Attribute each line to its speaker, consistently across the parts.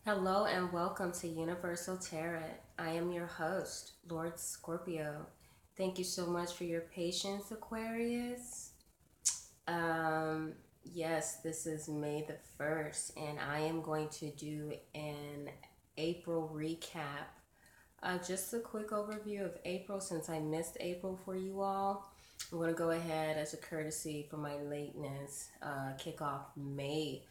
Speaker 1: Hello and welcome to Universal Tarot. I am your host, Lord Scorpio. Thank you so much for your patience, Aquarius. Um, yes, this is May the 1st, and I am going to do an April recap. Just a quick overview of April since I missed April for you all. I'm going to go ahead as a courtesy for my lateness, kick off May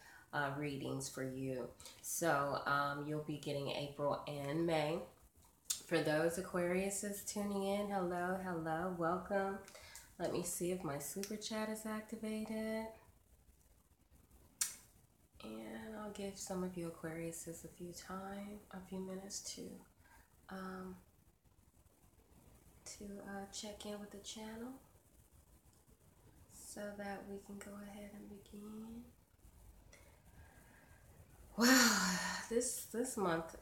Speaker 1: readings for you. So you'll be getting April and May. For those Aquariuses tuning in, hello, welcome. Let me see if my super chat is activated. And I'll give some of you Aquariuses a few minutes to check in with the channel so that we can go ahead and begin. Wow, this month,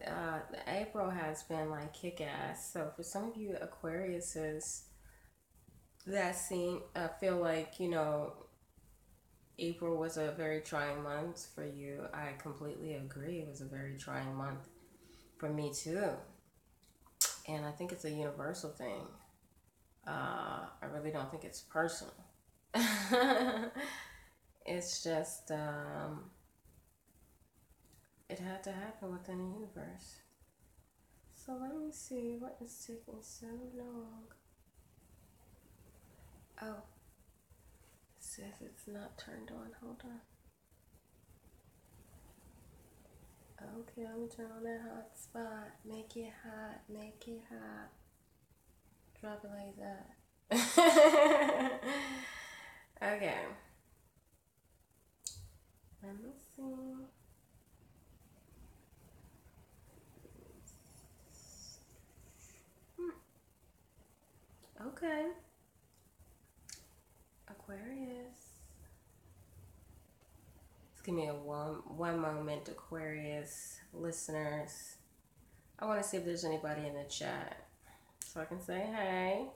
Speaker 1: April has been like kick-ass. So for some of you Aquariuses that feel like, April was a very trying month for you, I completely agree. It was a very trying month for me too. And I think it's a universal thing. I really don't think it's personal. It's just, it had to happen within the universe. So let me see what is taking so long. Oh, it says it's not turned on. Hold on. Okay, I'm gonna turn on that hot spot. Make it hot. Make it hot. Drop it like that. Okay. Let me see. Okay. Aquarius. Just give me a one moment, Aquarius listeners. I want to see if there's anybody in the chat so I can say hey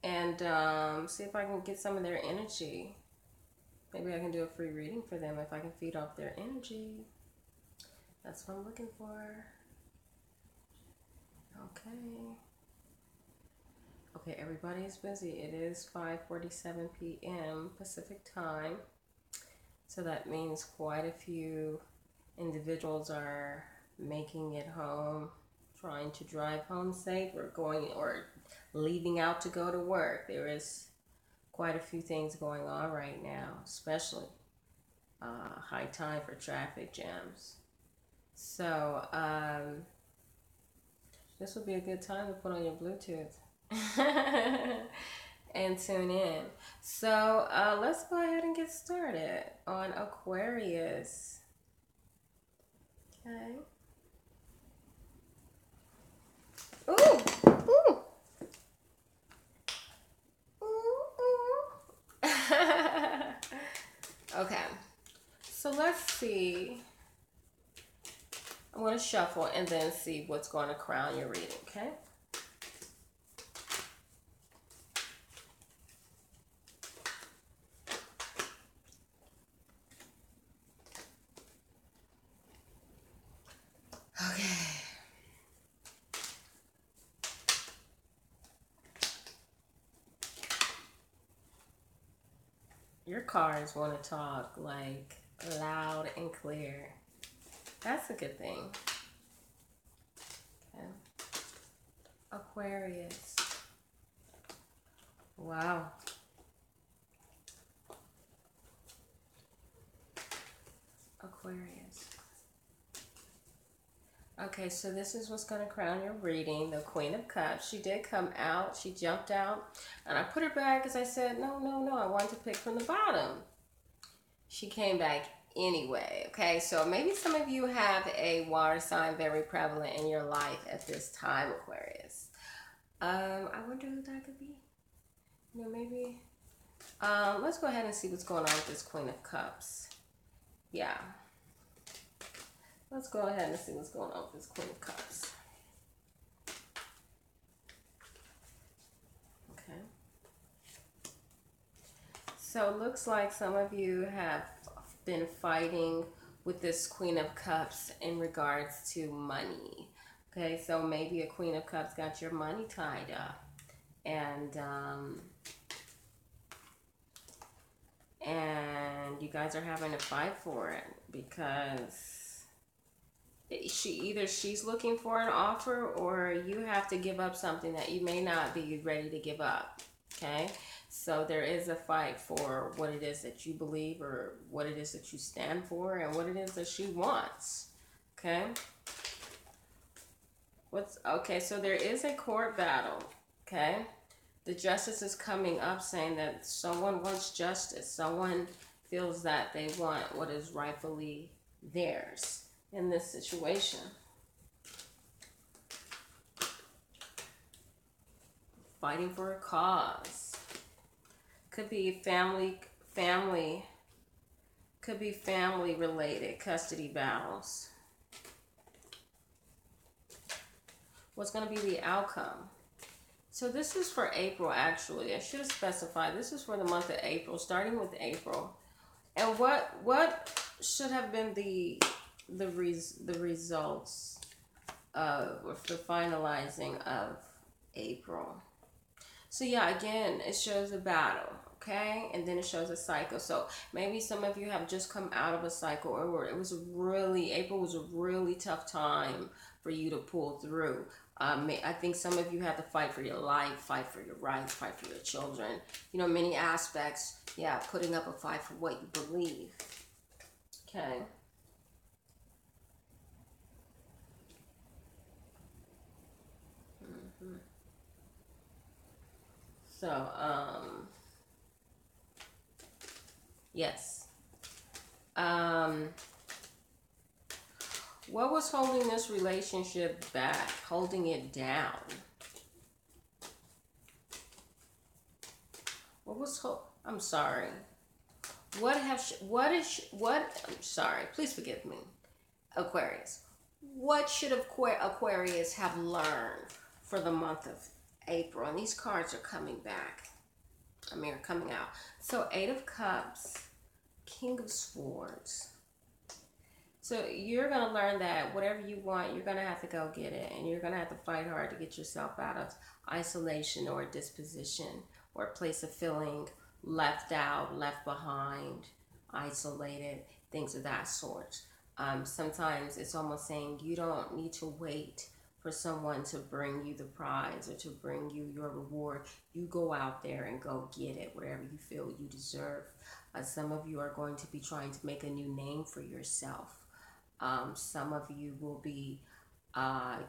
Speaker 1: and see if I can get some of their energy. Maybe I can do a free reading for them if I can feed off their energy. That's what I'm looking for. Okay, everybody is busy. It is 5:47 p.m. Pacific time. So that means quite a few individuals are making it home, trying to drive home safe or leaving out to go to work. There is quite a few things going on right now, especially high time for traffic jams. So this would be a good time to put on your Bluetooth and tune in. So let's go ahead and get started on Aquarius. Okay. Ooh, ooh. Ooh, ooh. Okay. So let's see. I'm going to shuffle and then see what's going to crown your reading, okay? Okay. Your cards want to talk like loud and clear. That's a good thing. Okay. Aquarius. Wow. Aquarius. Okay, so this is what's going to crown your reading, the Queen of Cups. She did come out. She jumped out. And I put her back because I said, no. I want to pick from the bottom. She came back anyway. Okay, so maybe some of you have a water sign very prevalent in your life at this time, Aquarius. I wonder who that could be. Maybe. Let's go ahead and see what's going on with this Queen of Cups. Yeah. Let's go ahead and see what's going on with this Queen of Cups. Okay. So it looks like some of you have been fighting with this Queen of Cups in regards to money. Okay, so maybe a Queen of Cups got your money tied up, and you guys are having to fight for it because she's looking for an offer, or you have to give up something that you may not be ready to give up. Okay, so there is a fight for what it is that you believe, or what it is that you stand for, and what it is that she wants. Okay, so there is a court battle. Okay, the justice is coming up, saying that someone wants justice. Someone feels that they want what is rightfully theirs in this situation. Fighting for a cause. Could be could be family related custody battles. What's going to be the outcome? So this is for April, actually. I should have specified. This is for the month of April, starting with April. And what should have been the results of the finalizing of April? So yeah, again, it shows a battle, okay? And then it shows a cycle. So maybe some of you have just come out of a cycle, or April was a really tough time for you to pull through. I think some of you had to fight for your life, fight for your rights, fight for your children. You know, many aspects. Yeah, putting up a fight for what you believe. Okay. So, yes. What was holding this relationship back, holding it down? I'm sorry. I'm sorry, please forgive me, Aquarius. What should Aquarius have learned for the month of April? And these cards are coming back. Coming out. So, Eight of Cups, King of Swords. So you're going to learn that whatever you want, you're going to have to go get it. And you're going to have to fight hard to get yourself out of isolation or disposition, or a place of feeling left out, left behind, isolated, things of that sort. Sometimes it's almost saying you don't need to wait for someone to bring you the prize or to bring you your reward. You go out there and go get it, whatever you feel you deserve. Some of you are going to be trying to make a new name for yourself. Some of you will be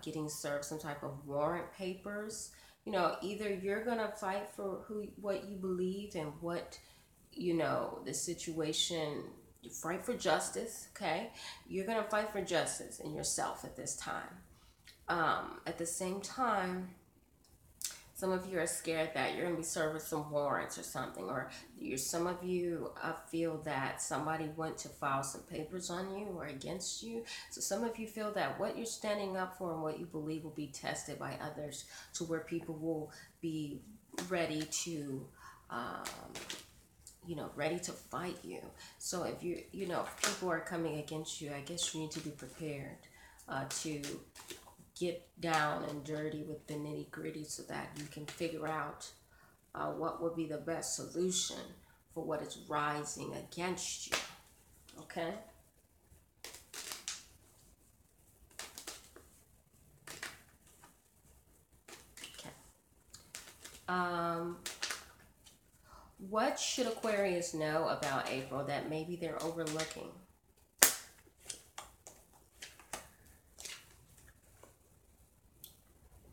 Speaker 1: getting served some type of warrant papers. You know, either you're going to fight for what you believe and what, the situation, you fight for justice, okay? You're going to fight for justice in yourself at this time. At the same time, some of you are scared that you're going to be served with some warrants or something, or some of you feel that somebody went to file some papers on you or against you. So some of you feel that what you're standing up for and what you believe will be tested by others, to where people will be ready to, ready to fight you. So if people are coming against you, I guess you need to be prepared to get down and dirty with the nitty gritty, so that you can figure out what would be the best solution for what is rising against you. Okay? Okay. What should Aquarius know about April that maybe they're overlooking?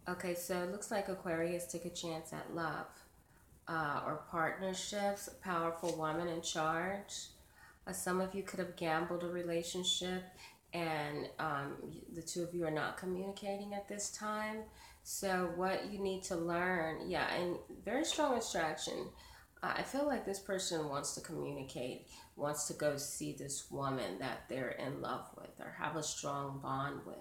Speaker 1: Okay, so it looks like Aquarius took a chance at love or partnerships, a powerful woman in charge. Some of you could have gambled a relationship, and the two of you are not communicating at this time. So what you need to learn, and very strong attraction. I feel like this person wants to communicate, wants to go see this woman that they're in love with or have a strong bond with.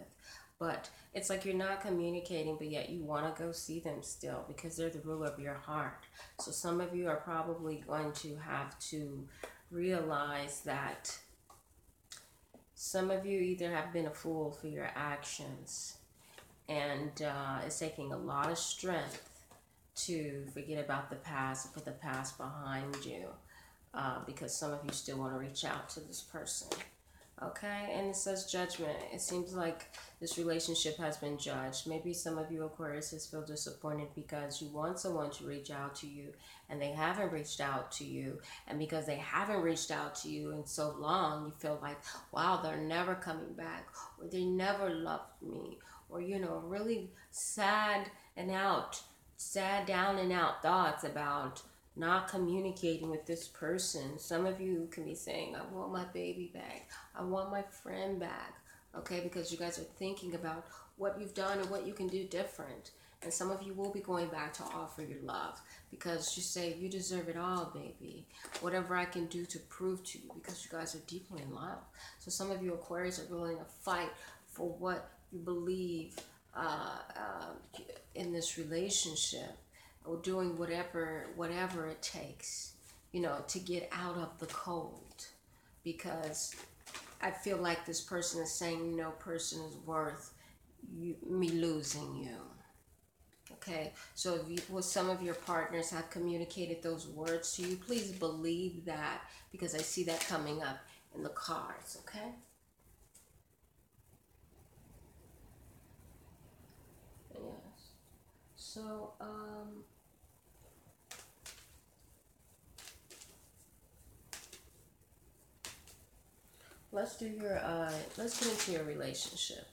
Speaker 1: But it's like you're not communicating, but yet you want to go see them still, because they're the ruler of your heart. So some of you are probably going to have to realize that Some of you either have been a fool for your actions, and it's taking a lot of strength to forget about the past and put the past behind you, because some of you still want to reach out to this person. Okay, and it says judgment. It seems like this relationship has been judged. Maybe some of you Aquariuses feel disappointed because you want someone to reach out to you and they haven't reached out to you. And because they haven't reached out to you in so long, you feel like, wow, they're never coming back, or they never loved me, or, you know, really sad down and out thoughts about not communicating with this person. Some of you can be saying, I want my baby back, I want my friend back, okay, because you guys are thinking about what you've done and what you can do different. And some of you will be going back to offer your love because you say, you deserve it all, baby. Whatever I can do to prove to you, because you guys are deeply in love. So some of you Aquarius are willing to fight for what you believe in this relationship, or doing whatever it takes, you know, to get out of the cold. Because I feel like this person is saying no person is worth me losing you. Okay, so if you, well, some of your partners have communicated those words to you, please believe that, because I see that coming up in the cards. Okay. Yes. So let's do your let's get into your relationship.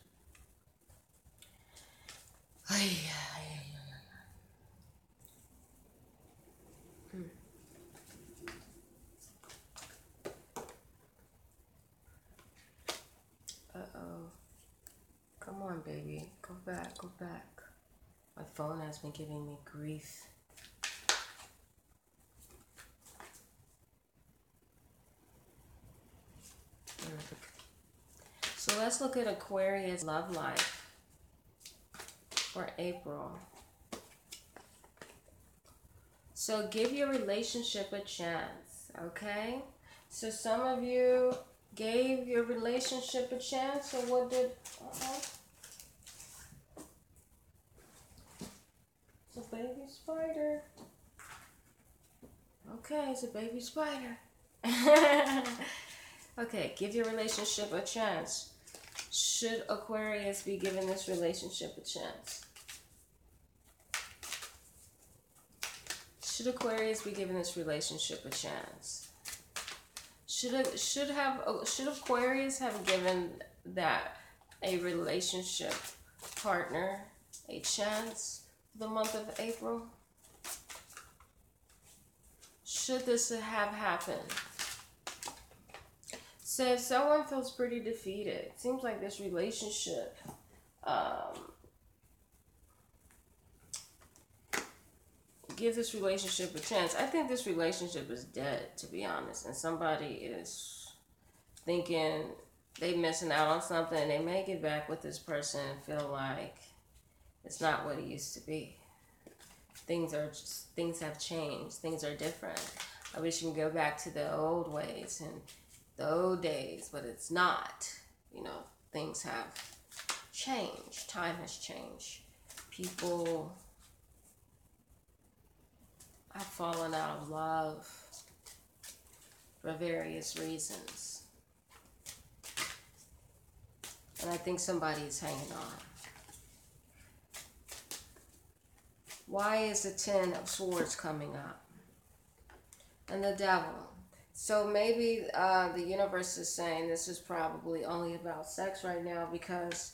Speaker 1: Uh-oh. Come on, baby. Go back, go back. My phone has been giving me grief. So let's look at Aquarius love life for April. So give your relationship a chance, okay? So some of you gave your relationship a chance, so what did... It's a baby spider. Okay, it's a baby spider. Okay, give your relationship a chance. Should Aquarius be giving this relationship a chance? Should Aquarius be giving this relationship a chance? Should Aquarius have given that a relationship partner a chance for the month of April? Should this have happened? So if someone feels pretty defeated, it seems like this relationship give this relationship a chance. I think this relationship is dead, to be honest, and somebody is thinking they missing out on something, and they may get back with this person and feel like it's not what it used to be. Things have changed. Things are different. I wish you can go back to the old ways and the old days, but it's not. You know, things have changed. Time has changed. People have fallen out of love for various reasons. And I think somebody is hanging on. Why is the Ten of Swords coming up? And the Devil. So maybe the universe is saying this is probably only about sex right now because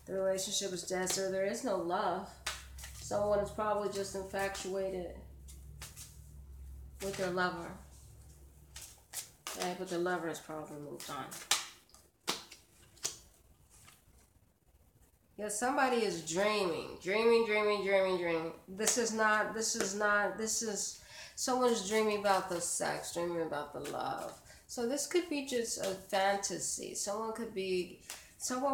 Speaker 1: the relationship is dead, so there is no love. Someone is probably just infatuated with their lover. Okay, but the lover has probably moved on. Yeah, somebody is dreaming. This is someone's dreaming about the sex, dreaming about the love. So this could be just a fantasy. Someone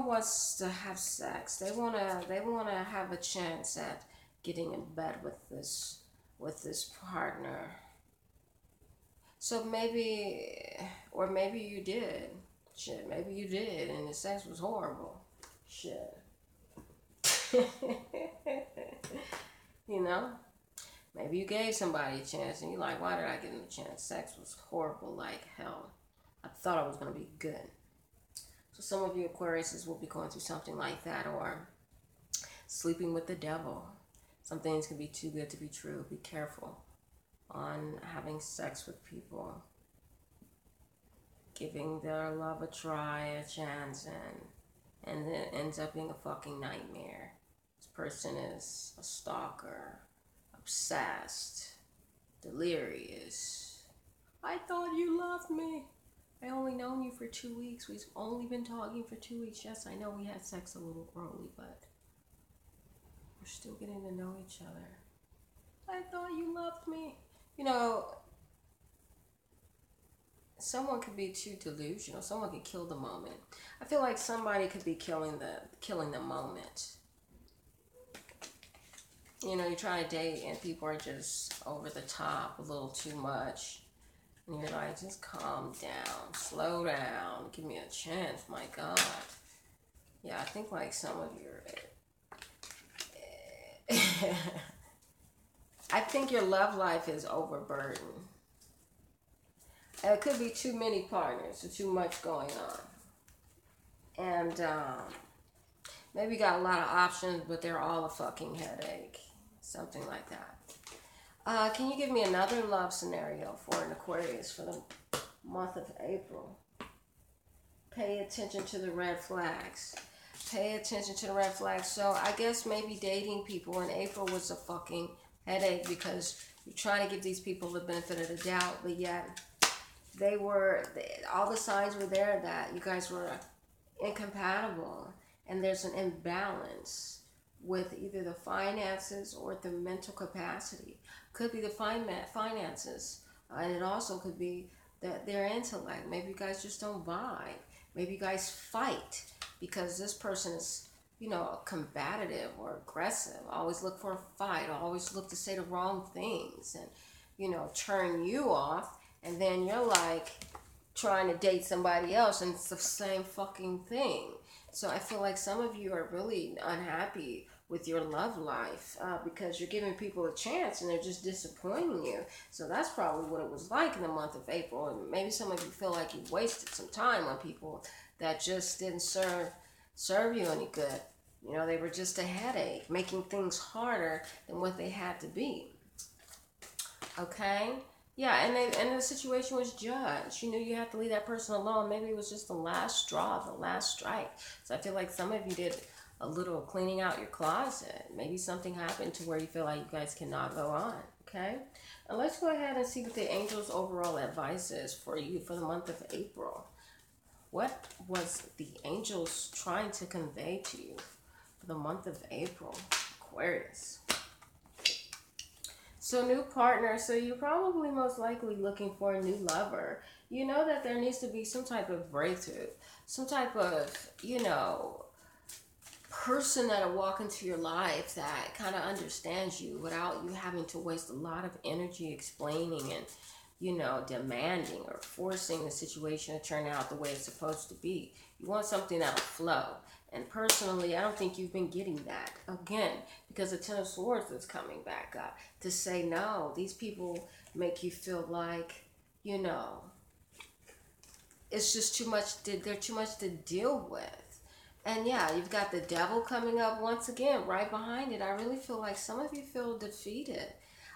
Speaker 1: wants to have sex. They wanna have a chance at getting in bed with this partner. So maybe you did. Shit, maybe you did and the sex was horrible. Shit. You know? Maybe you gave somebody a chance and you're like, why did I give them a chance? Sex was horrible like hell. I thought I was going to be good. So some of you Aquariuses will be going through something like that, or sleeping with the devil. Some things can be too good to be true. Be careful on having sex with people. Giving their love a try, a chance, and it ends up being a fucking nightmare. This person is a stalker, obsessed, delirious. I thought you loved me. I only known you for 2 weeks. We've only been talking for 2 weeks. Yes, I know we had sex a little early, but we're still getting to know each other. I thought you loved me. You know, someone could be too delusional. Someone could kill the moment. I feel like somebody could be killing the moment. You know, you try to date and people are just over the top, a little too much. And you're like, just calm down, slow down, give me a chance, my God. Yeah, I think like some of your... I think your love life is overburdened. It could be too many partners or too much going on. And maybe you got a lot of options, but they're all a fucking headache. Something like that. Can you give me another love scenario for an Aquarius for the month of April? Pay attention to the red flags. Pay attention to the red flags. So I guess maybe dating people in April was a fucking headache because you're trying to give these people the benefit of the doubt, but yet all the signs were there that you guys were incompatible and there's an imbalance with either the finances or the mental capacity. Could be the finances, and it also could be that their intellect. Maybe you guys just don't vibe. Maybe you guys fight because this person is, you know, combative or aggressive. Always look for a fight. Always look to say the wrong things and, you know, turn you off. And then you're like trying to date somebody else and it's the same fucking thing. So I feel like some of you are really unhappy with your love life because you're giving people a chance and they're just disappointing you. So that's probably what it was like in the month of April. And maybe some of you feel like you wasted some time on people that just didn't serve you any good. You know, they were just a headache, making things harder than what they had to be. Okay? Yeah, and the situation was judged. You knew you had to leave that person alone. Maybe it was just the last straw, the last strike. So I feel like some of you did a little cleaning out your closet. Maybe something happened to where you feel like you guys cannot go on. Okay? And let's go ahead and see what the angels' overall advice is for you for the month of April. What was the angels trying to convey to you for the month of April, Aquarius? So new partner, so you're probably most likely looking for a new lover. You know that there needs to be some type of breakthrough, some type of, you know, person that'll walk into your life that kind of understands you without you having to waste a lot of energy explaining and, you know, demanding or forcing the situation to turn out the way it's supposed to be. You want something that'll flow. And personally, I don't think you've been getting that. Again, because the Ten of Swords is coming back up to say, no, these people make you feel like, you know, it's just too much, they're too much to deal with. And yeah, you've got the devil coming up once again, right behind it. I really feel like some of you feel defeated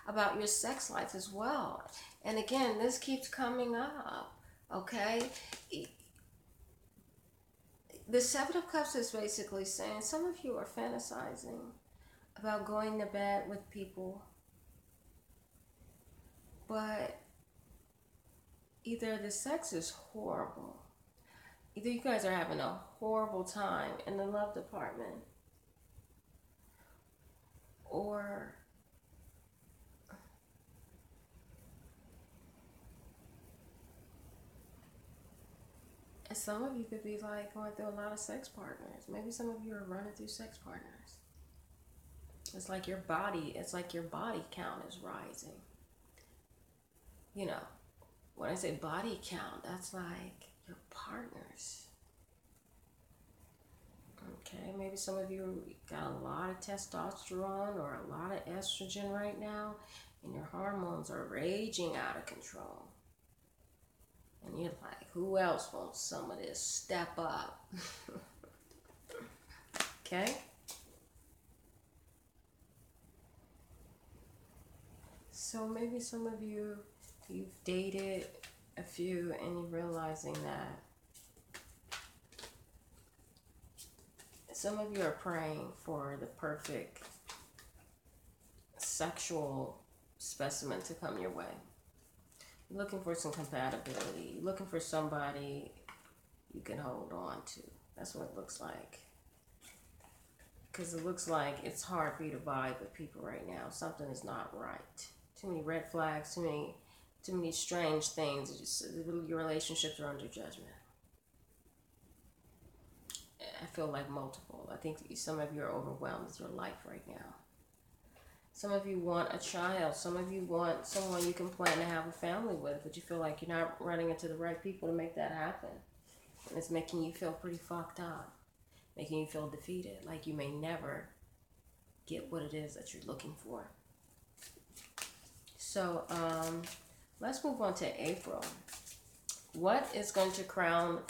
Speaker 1: about your sex life as well. And again, this keeps coming up, okay? The Seven of Cups is basically saying some of you are fantasizing about going to bed with people, but either the sex is horrible, either you guys are having a horrible time in the love department, or and some of you could be like going through a lot of sex partners. Maybe some of you are running through sex partners. It's like your body count is rising. You know, when I say body count, that's like your partners. some of you got a lot of testosterone or a lot of estrogen right now, and your hormones are raging out of control. And you're like, who else wants some of this? Step up. Okay? So maybe some of you, you've dated a few and you're realizing that some of you are praying for the perfect sexual specimen to come your way. You're looking for some compatibility. You're looking for somebody you can hold on to. That's what it looks like. Because it looks like it's hard for you to vibe with people right now. Something is not right. Too many red flags, too many strange things. Your relationships are under judgment. I feel like multiple. I think some of you are overwhelmed with your life right now. Some of you want a child. Some of you want someone you can plan to have a family with, but you feel like you're not running into the right people to make that happen. And it's making you feel pretty fucked up, making you feel defeated, like you may never get what it is that you're looking for. So let's move on to April. What is going to crown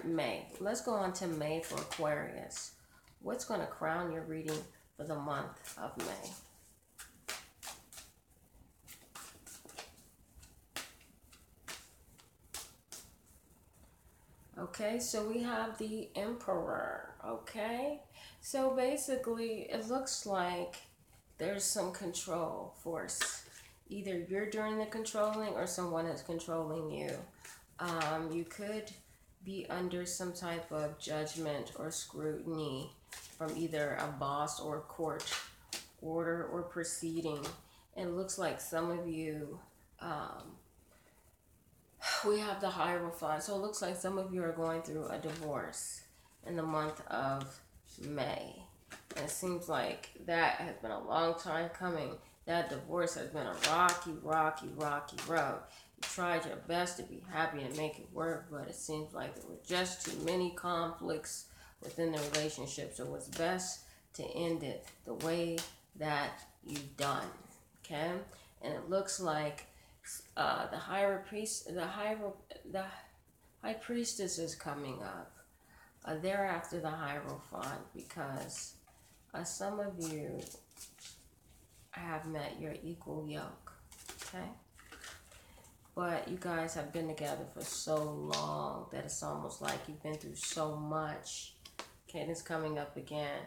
Speaker 1: May. Let's go on to May for Aquarius. What's going to crown your reading for the month of May? Okay, so we have the Emperor. Okay, so basically it looks like there's some control force. Either you're doing the controlling or someone is controlling you. You could be under some type of judgment or scrutiny from either a boss or court order or proceeding. And it looks like some of you, we have the Hierophant. So it looks like some of you are going through a divorce in the month of May. And it seems like that has been a long time coming. That divorce has been a rocky road. You tried your best to be happy and make it work, but it seems like there were just too many conflicts within the relationship. So it's best to end it the way that you've done. Okay? And it looks like the high priestess is coming up. They're after the Hierophant because some of you have met your equal yoke. Okay? But you guys have been together for so long that it's almost like you've been through so much. Okay, and it's coming up again.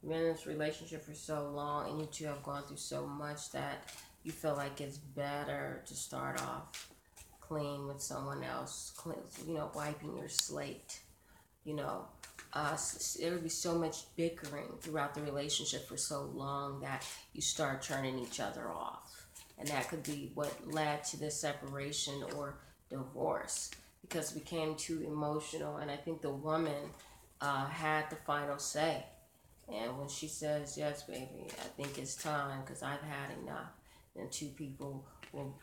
Speaker 1: You've been in this relationship for so long and you two have gone through so much that you feel like it's better to start off clean with someone else, wiping your slate. There would be so much bickering throughout the relationship for so long that you start turning each other off. And that could be what led to this separation or divorce because it became too emotional. And I think the woman had the final say. And when she says, yes, baby, I think it's time because I've had enough, then two people will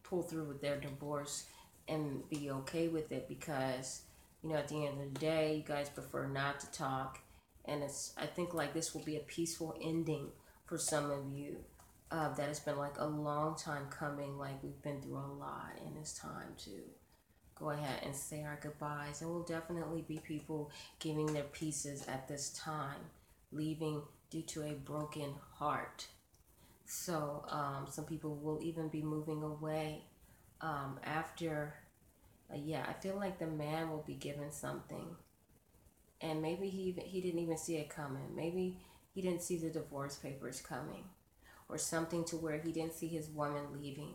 Speaker 1: pull through with their divorce and be okay with it because, at the end of the day, you guys prefer not to talk. And I think like this will be a peaceful ending for some of you. That has been like a long time coming, like we've been through a lot, and it's time to go ahead and say our goodbyes. There will definitely be people giving their pieces at this time, leaving due to a broken heart. So some people will even be moving away after, I feel like the man will be given something. And maybe he didn't even see it coming. Maybe he didn't see the divorce papers coming. Or something to where he didn't see his woman leaving.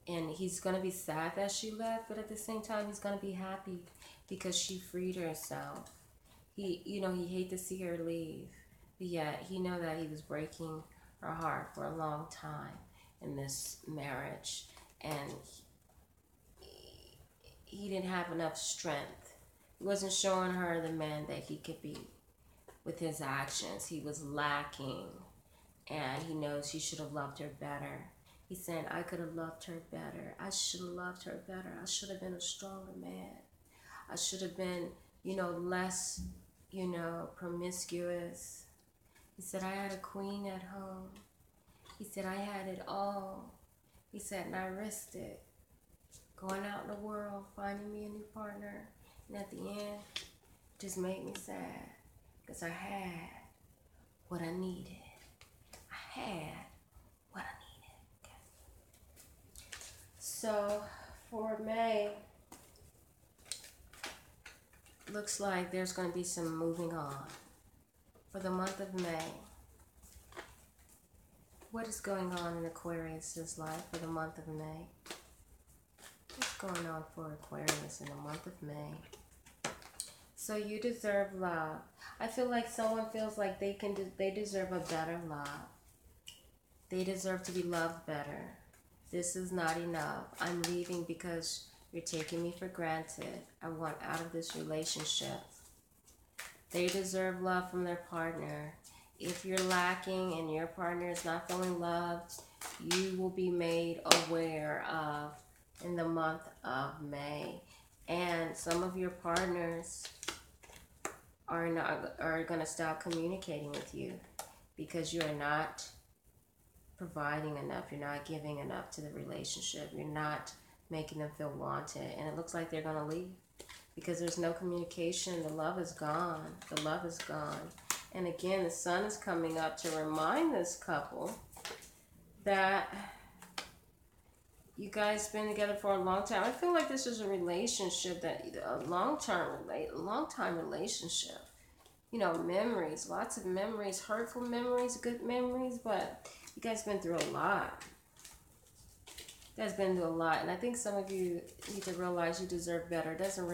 Speaker 1: And he's going to be sad that she left, but at the same time, he's going to be happy because she freed herself. He hate to see her leave, but yet he know that he was breaking her heart for a long time in this marriage. And he didn't have enough strength. He wasn't showing her the man that he could be with his actions. He was lacking. And he knows he should have loved her better. He said, I could have loved her better. I should have loved her better. I should have been a stronger man. I should have been less, promiscuous. He said, I had a queen at home. He said, I had it all. He said, and I risked it. Going out in the world, finding me a new partner. And at the end, it just made me sad. Because I had what I needed. I had what I needed. Okay. So, for May, looks like there's going to be some moving on. For the month of May, what is going on in Aquarius' life for the month of May? What's going on for Aquarius in the month of May? So you deserve love. I feel like someone feels like they deserve a better love. They deserve to be loved better. This is not enough. I'm leaving because you're taking me for granted. I want out of this relationship. They deserve love from their partner. If you're lacking and your partner is not feeling loved, you will be made aware of in the month of May. And some of your partners are going to stop communicating with you because you're not providing enough. You're not giving enough to the relationship. You're not making them feel wanted. And it looks like they're going to leave because there's no communication. The love is gone. The love is gone. And again, the sun is coming up to remind this couple that you guys been together for a long time. I feel like this is a relationship a long-time relationship. Memories, lots of memories, hurtful memories, good memories, but you guys been through a lot. And I think some of you need to realize you deserve better. It doesn't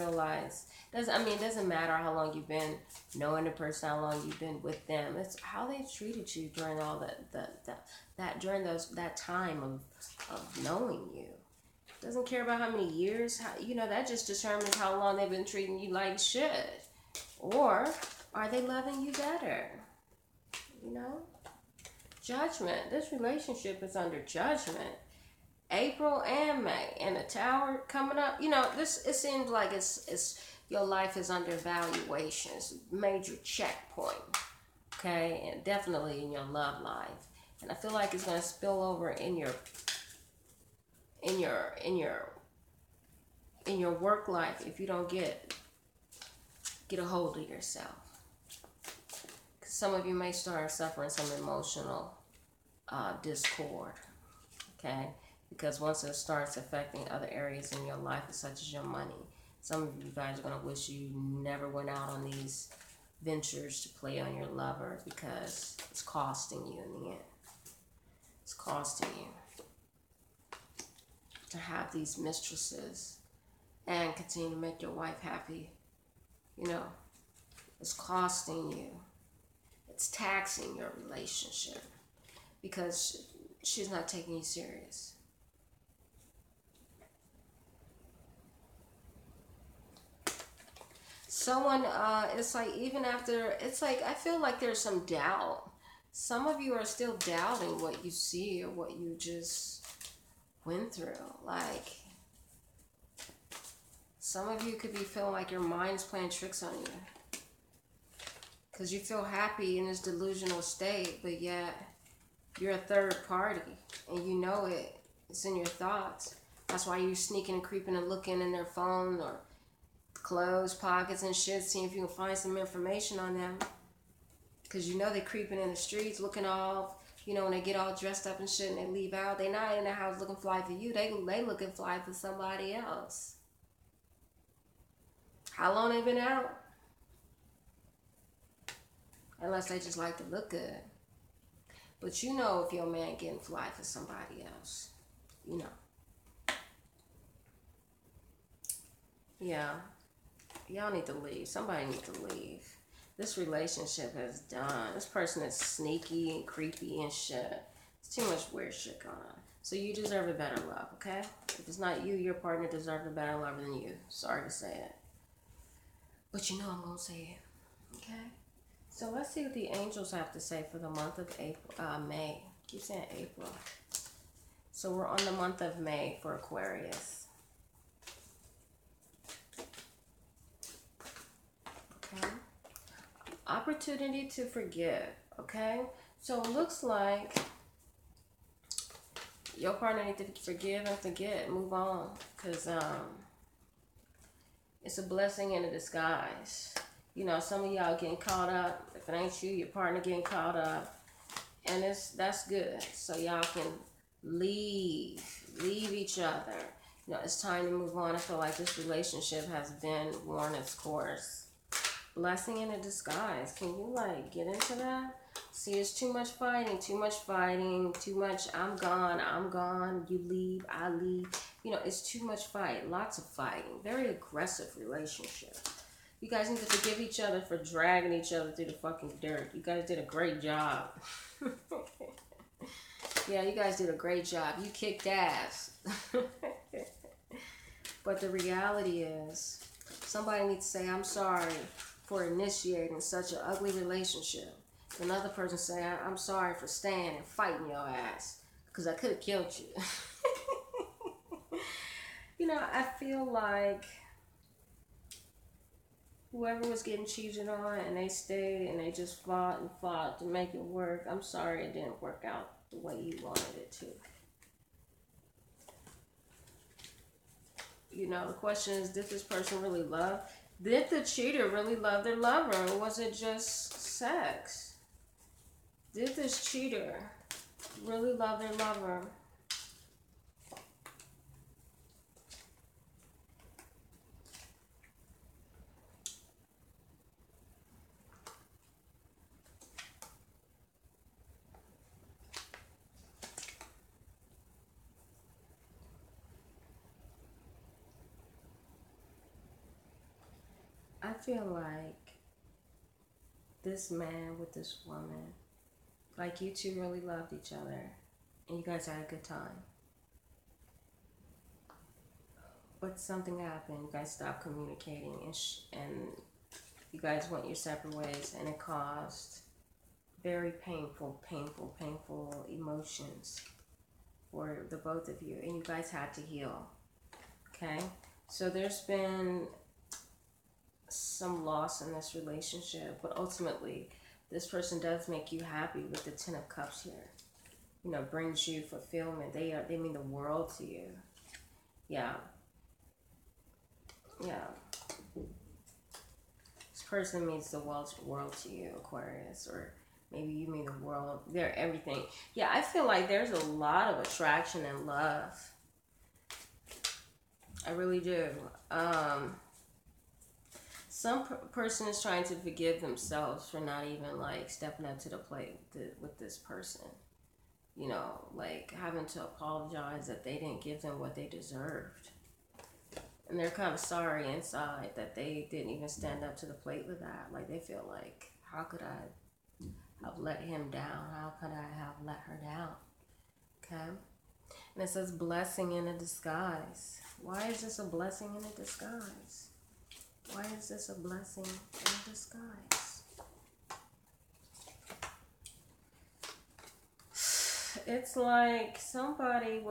Speaker 1: matter how long you've been knowing the person, how long you've been with them. It's how they've treated you during all that time of knowing you. Doesn't care about how many years. That just determines how long they've been treating you like shit. Or are they loving you better? Judgment. This relationship is under judgment. April and May, and the Tower coming up. It seems like it's your life is under evaluation. It's a major checkpoint. Okay, and definitely in your love life. And I feel like it's going to spill over in your work life if you don't get a hold of yourself. Because some of you may start suffering some emotional discord. Okay. Because once it starts affecting other areas in your life, such as your money, some of you guys are going to wish you never went out on these ventures to play on your lover because it's costing you in the end. It's costing you to have these mistresses and continue to make your wife happy. It's costing you. It's taxing your relationship because she's not taking you serious. Someone, it's like even after, it's like I feel like there's some doubt. Some of you are still doubting what you see or what you just went through. Like, some of you could be feeling like your mind's playing tricks on you. Because you feel happy in this delusional state, but yet you're a third party. And you know it. It's in your thoughts. That's why you're sneaking and creeping and looking in their phone or clothes, pockets, and shit, seeing if you can find some information on them. Because they creeping in the streets, looking all, when they get all dressed up and shit and they leave out, they not in the house looking fly for you. They looking fly for somebody else. How long they been out? Unless they just like to look good. But if your man getting fly for somebody else. Yeah. Y'all need to leave. Somebody needs to leave. This relationship is done. This person is sneaky and creepy and shit. It's too much weird shit going on. So you deserve a better love, okay? If it's not you, your partner deserves a better love than you. Sorry to say it. But I'm going to say it. Okay? So let's see what the angels have to say for the month of May. I keep saying April. So we're on the month of May for Aquarius. opportunity to forgive, okay? So it looks like your partner needs to forgive and forget, move on, because it's a blessing in a disguise. You know, some of y'all getting caught up. If it ain't you, your partner getting caught up, and that's good. So y'all can leave each other. You know, it's time to move on. I feel like this relationship has been worn its course. Blessing in a disguise. Can you like get into that? See, it's too much fighting, too much I'm gone, you leave, I leave. You know, it's too much fight, lots of fighting, very aggressive relationship. You guys need to forgive each other for dragging each other through the fucking dirt. You guys did a great job. Yeah, you guys did a great job. You kicked ass. But the reality is, somebody needs to say, I'm sorry for initiating such an ugly relationship. Another person say, I'm sorry for staying and fighting your ass, because I could have killed you. You know, I feel like whoever was getting cheated on and they stayed and they just fought and fought to make it work, I'm sorry it didn't work out the way you wanted it to. You know, the question is, did this person really love? Did the cheater really love their lover, or was it just sex? Did this cheater really love their lover? I feel like this man with this woman, like you two really loved each other and you guys had a good time. But something happened, you guys stopped communicating and you guys went your separate ways, and it caused very painful emotions for the both of you, and you guys had to heal. Okay? So there's been some loss in this relationship, but ultimately this person does make you happy with the Ten of Cups here. You know, brings you fulfillment. They mean the world to you. Yeah. This person means the world to you, Aquarius, or maybe you mean the world. They're everything. Yeah, I feel like there's a lot of attraction and love. I really do. Some person is trying to forgive themselves for not even like stepping up to the plate with this person. You know, like having to apologize that they didn't give them what they deserved. And they're kind of sorry inside that they didn't even stand up to the plate with that. Like they feel like, how could I have let him down? How could I have let her down? Okay? And it says blessing in a disguise. Why is this a blessing in a disguise? Why is this a blessing in a disguise? It's like somebody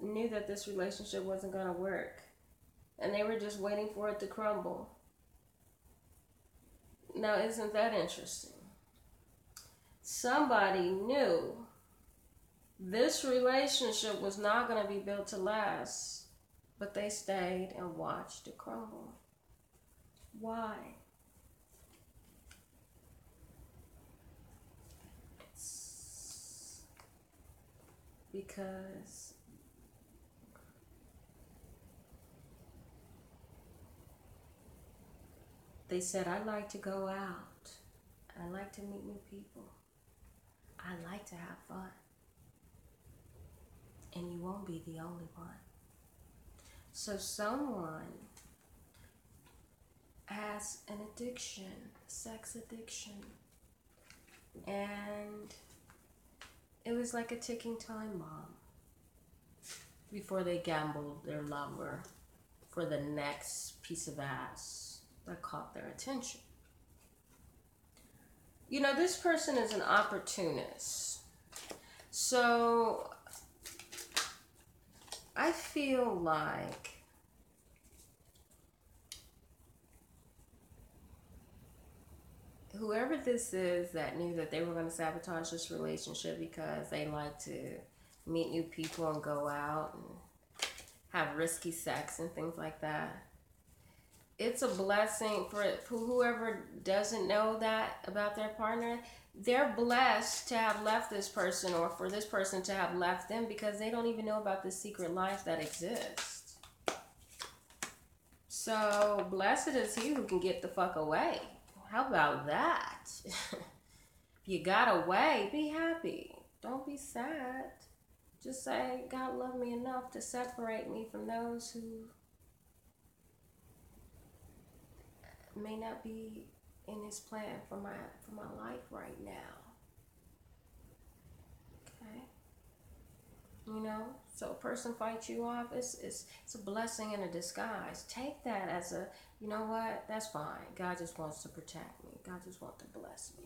Speaker 1: knew that this relationship wasn't going to work. And they were just waiting for it to crumble. Now, isn't that interesting? Somebody knew this relationship was not going to be built to last, but they stayed and watched it crumble. Why? It's because they said, I like to go out. I like to meet new people. I like to have fun. And you won't be the only one. So someone has an addiction, sex addiction. And it was like a ticking time bomb before they gambled their lover for the next piece of ass that caught their attention. You know, this person is an opportunist. So I feel like whoever this is that knew that they were going to sabotage this relationship because they like to meet new people and go out and have risky sex and things like that. It's a blessing for whoever doesn't know that about their partner. They're blessed to have left this person, or for this person to have left them, because they don't even know about this secret life that exists. So blessed is he who can get the fuck away. How about that? You got away, be happy. Don't be sad. Just say, God loved me enough to separate me from those who may not be in his plan for my life right now. Okay? You know, so a person fights you off, it's a blessing in a disguise. Take that as a, you know what, that's fine. God just wants to protect me. God just wants to bless me.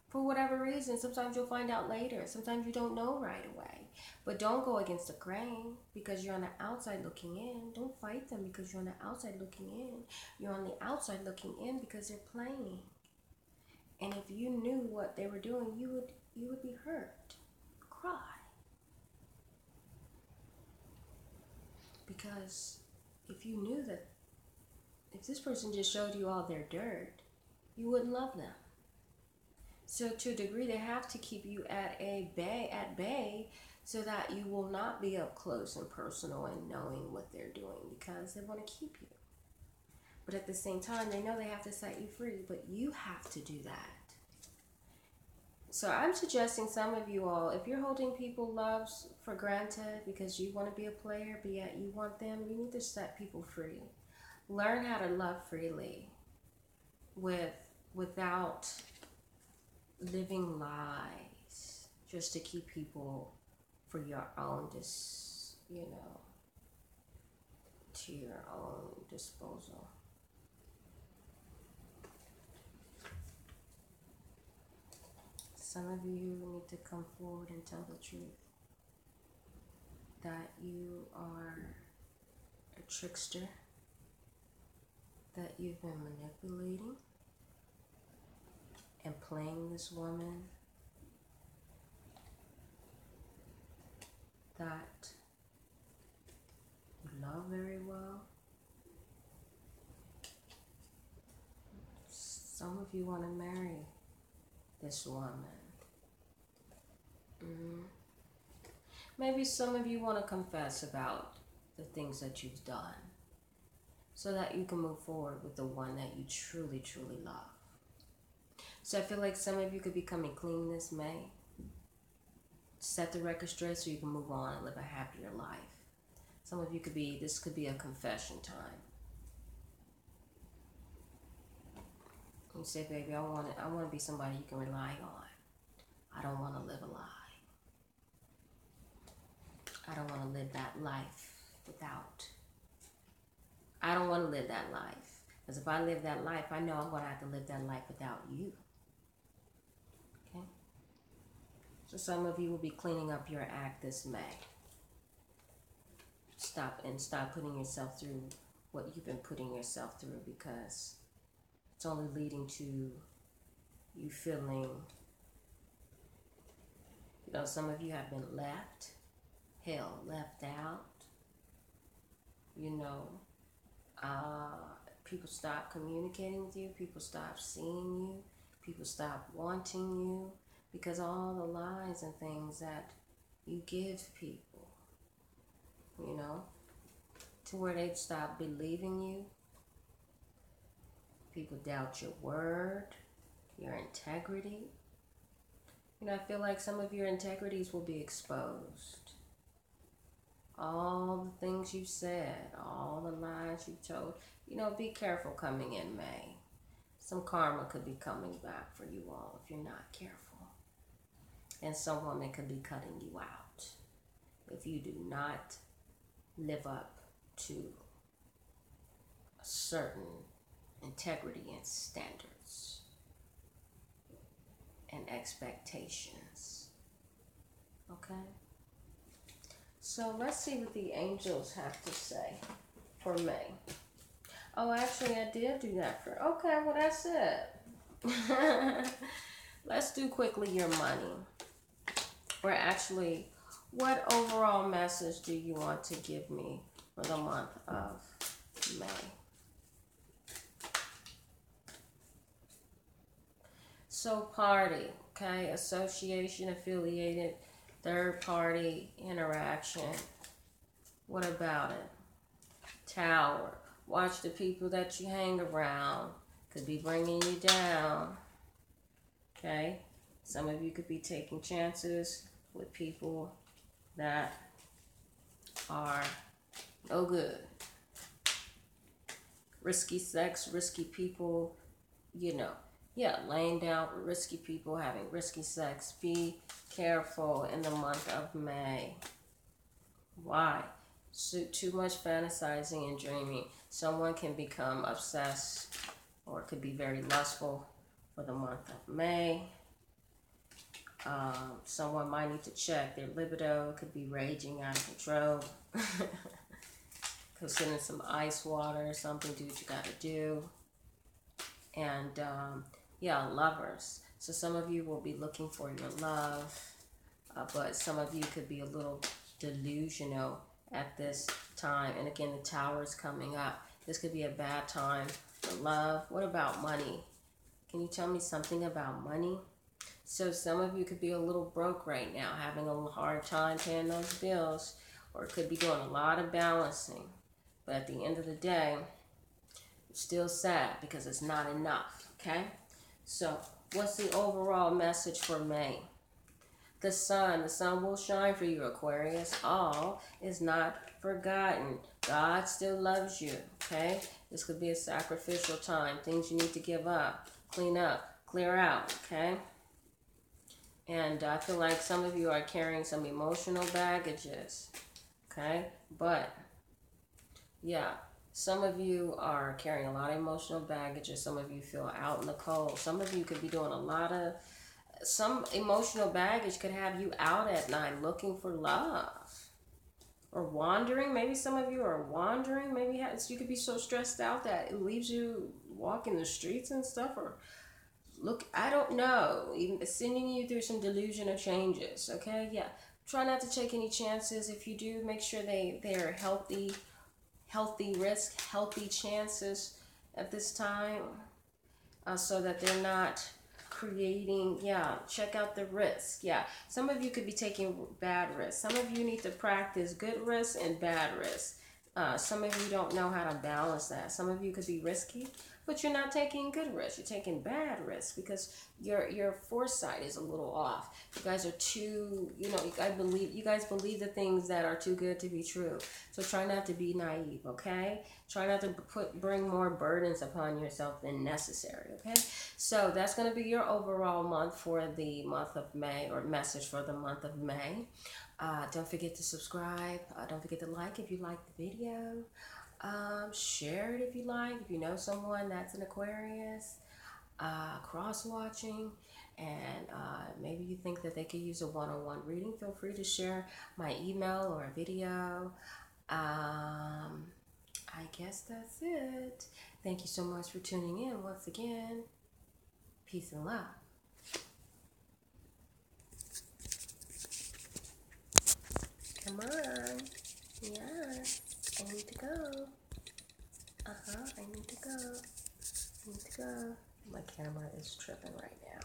Speaker 1: For whatever reason, sometimes you'll find out later. Sometimes you don't know right away. But don't go against the grain because you're on the outside looking in. Don't fight them because you're on the outside looking in. You're on the outside looking in because they're playing. And if you knew what they were doing, you would be hurt. Cry. Because if you knew that if this person just showed you all their dirt, you wouldn't love them. So to a degree, they have to keep you at bay, so that you will not be up close and personal and knowing what they're doing, because they want to keep you. But at the same time, they know they have to set you free, but you have to do that. So I'm suggesting some of you all, if you're holding people loves for granted because you want to be a player, but yet you want them, you need to set people free. Learn how to love freely without living lies just to keep people for your own to your own disposal. Some of you need to come forward and tell the truth that you are a trickster, that you've been manipulating and playing this woman that you love very well. Some of you want to marry this woman. Maybe some of you want to confess about the things that you've done so that you can move forward with the one that you truly, truly love. So I feel like some of you could be coming clean this May. Set the record straight so you can move on and live a happier life. Some of you this could be a confession time. You say, baby, I want to be somebody you can rely on. I don't want to live a lie. I don't want to live that life without. I don't want to live that life. Because if I live that life, I know I'm going to have to live that life without you. Okay? So some of you will be cleaning up your act this May. Stop putting yourself through what you've been putting yourself through, because it's only leading to you feeling, some of you have been left out, people stop communicating with you, people stop seeing you, people stop wanting you, because all the lies and things that you give people, to where they stop believing you. People doubt your word, your integrity. I feel like some of your integrities will be exposed. All the things you said, all the lies you told. Be careful coming in May. Some karma could be coming back for you all if you're not careful. And some woman could be cutting you out if you do not live up to a certain integrity and standards and expectations. Okay? So let's see what the angels have to say for May. Oh, actually, I did do that for... Okay, well, that's it. Let's do quickly your money. Or actually, what overall message do you want to give me for the month of May? So party, okay? Association, affiliated, third party interaction. What about it? Tower. Watch the people that you hang around. Could be bringing you down. Okay? Some of you could be taking chances with people that are no good. Risky sex, risky people, you know. Yeah, laying down with risky people, having risky sex. Be careful in the month of May. Why? So, too much fantasizing and dreaming. Someone can become obsessed or could be very lustful for the month of May. Someone might need to check their libido. Could be raging out of control. Could sit in some ice water or something. Do what you gotta do. And yeah, lovers. So some of you will be looking for your love, but some of you could be a little delusional at this time. And again, the tower is coming up. This could be a bad time for love. What about money? Can you tell me something about money? So some of you could be a little broke right now, having a hard time paying those bills, or could be doing a lot of balancing. But at the end of the day, you're still sad because it's not enough, okay? So what's the overall message for May? The sun will shine for you, Aquarius. All is not forgotten. God still loves you, okay? This could be a sacrificial time. Things you need to give up, clean up, clear out, okay? And I feel like some of you are carrying some emotional baggages, okay? But, yeah, some of you are carrying a lot of emotional baggages. Some of you feel out in the cold. Some of you could be doing a lot of, some emotional baggage could have you out at night looking for love. Or wandering. Maybe some of you are wandering. Maybe you could be so stressed out that it leaves you walking the streets and stuff. Or look, I don't know. Even sending you through some delusional changes. Okay, yeah. Try not to take any chances. If you do, make sure they're healthy risk, healthy chances at this time, so that they're not creating, check out the risk. Some of you could be taking bad risks. Some of you need to practice good risks and bad risks. Some of you don't know how to balance that. Some of you could be risky, but you're not taking good risks. You're taking bad risks because your foresight is a little off. You guys are too, you guys believe the things that are too good to be true. So try not to be naive, okay? Try not to bring more burdens upon yourself than necessary, okay? So that's going to be your overall month for the month of May, or message for the month of May. Don't forget to subscribe. Don't forget to like if you like the video. Share it if you like. If you know someone that's an Aquarius, cross-watching, and maybe you think that they could use a one-on-one reading, feel free to share my email or a video. I guess that's it. Thank you so much for tuning in once again. Peace and love. Come on. Yes. I need to go. I need to go. I need to go. My camera is tripping right now.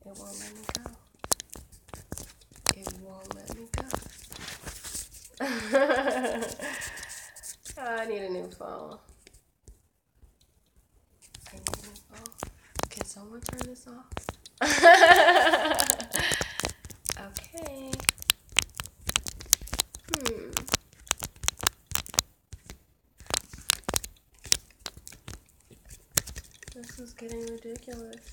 Speaker 1: It won't let me go. It won't let me go. I need a new phone. I need a new phone. Can someone turn this off? Okay. This is getting ridiculous.